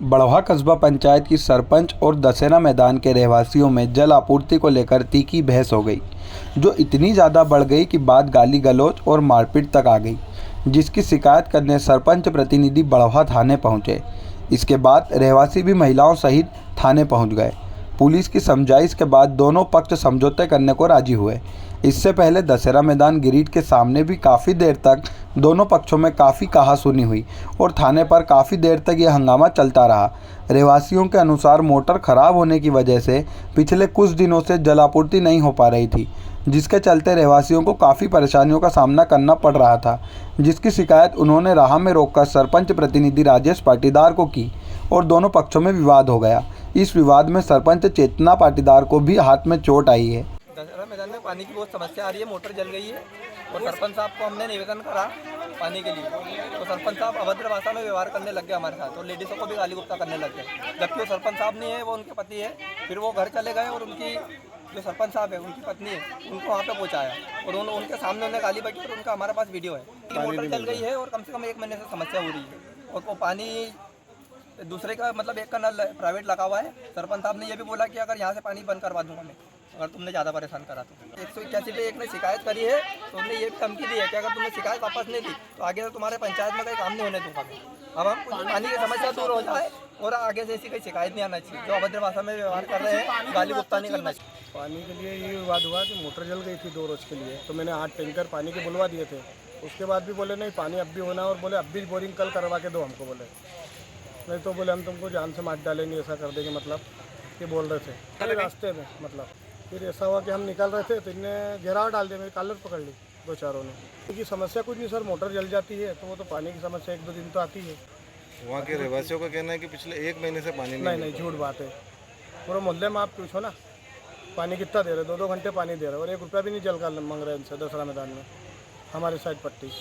बड़वा कस्बा पंचायत की सरपंच और दशहरा मैदान के रहवासियों में जल आपूर्ति को लेकर तीखी बहस हो गई, जो इतनी ज़्यादा बढ़ गई कि बात गाली गलौज और मारपीट तक आ गई, जिसकी शिकायत करने सरपंच प्रतिनिधि बड़वा थाने पहुंचे। इसके बाद रहवासी भी महिलाओं सहित थाने पहुंच गए। पुलिस की समझाइश के बाद दोनों पक्ष समझौते करने को राजी हुए। इससे पहले दशहरा मैदान गिरिट के सामने भी काफ़ी देर तक दोनों पक्षों में काफ़ी कहासुनी हुई और थाने पर काफ़ी देर तक यह हंगामा चलता रहा। रहवासियों के अनुसार मोटर खराब होने की वजह से पिछले कुछ दिनों से जल आपूर्ति नहीं हो पा रही थी, जिसके चलते रहवासियों को काफ़ी परेशानियों का सामना करना पड़ रहा था, जिसकी शिकायत उन्होंने राह में रोककर सरपंच प्रतिनिधि राजेश पाटीदार को की और दोनों पक्षों में विवाद हो गया। इस विवाद में सरपंच चेतना पाटीदार को भी हाथ में चोट आई है। दशहरा मैदान में पानी की बहुत समस्या आ रही है, मोटर जल गई है और सरपंच साहब को हमने निवेदन करा पानी के लिए, तो सरपंच साहब अभद्र भाषा में व्यवहार करने लग गए हमारे साथ और लेडीज़ों को भी गाली गुप्ता करने लग गए, जबकि वो सरपंच साहब नहीं है, वो उनके पति है। फिर वो घर चले गए और उनकी जो सरपंच साहब है उनकी पत्नी है, उनको वहाँ पे पहुँचाया और उनके सामने उन्हें गाली बकी और उनका हमारे पास वीडियो है। मोटर जल गई है और कम से कम 1 महीने से समस्या हो रही है और वो पानी दूसरे का मतलब एक का नल प्राइवेट लगा हुआ है। सरपंच साहब ने ये भी बोला कि अगर यहाँ से पानी बंद करवा दूंगा मैं, अगर तुमने ज़्यादा परेशान करा तो। 181 पे एक ने शिकायत करी है, तो उन्होंने ये भी धमकी दी है कि अगर तुमने शिकायत वापस नहीं दी तो आगे से तुम्हारे पंचायत में कोई काम नहीं होने दूंगा मैं। अब हम पानी की समस्या दूर हो जाए और आगे से ऐसी कोई शिकायत नहीं आना चाहिए। जो अभद्र भाषा में व्यवहार कर रहे हैं, गाली गुप्ता नहीं करना चाहिए। पानी के लिए ये विवाद हुआ कि मोटर जल गई थी 2 रोज़ के लिए, तो मैंने 8 टैंकर पानी के बुलवा दिए थे। उसके बाद भी बोले नहीं पानी अब भी होना, और बोले अब भी बोरिंग कल करवा के दो हमको, बोले नहीं तो बोले हम तुमको जान से मार डालेंगे, ऐसा कर देंगे, मतलब ये बोल रहे थे अरे रास्ते में। मतलब फिर ऐसा हुआ कि हम निकल रहे थे तो इन्हें घेराव डाल दिया, मेरी कॉलर पकड़ ली 2 चारों ने। क्योंकि समस्या कुछ नहीं सर, मोटर जल जाती है तो वो तो पानी की समस्या 1-2 दिन तो आती है। वहाँ के रहवासियों का कहना है कि पिछले 1 महीने से पानी नहीं झूठ बात है। पूरे मोहल्ले में आप पूछो ना, पानी कितना दे रहे, 2-2 घंटे पानी दे रहे और 1 रुपया भी नहीं जल का मांग रहे इनसे दशहरा मैदान में हमारे साइड पट्टी।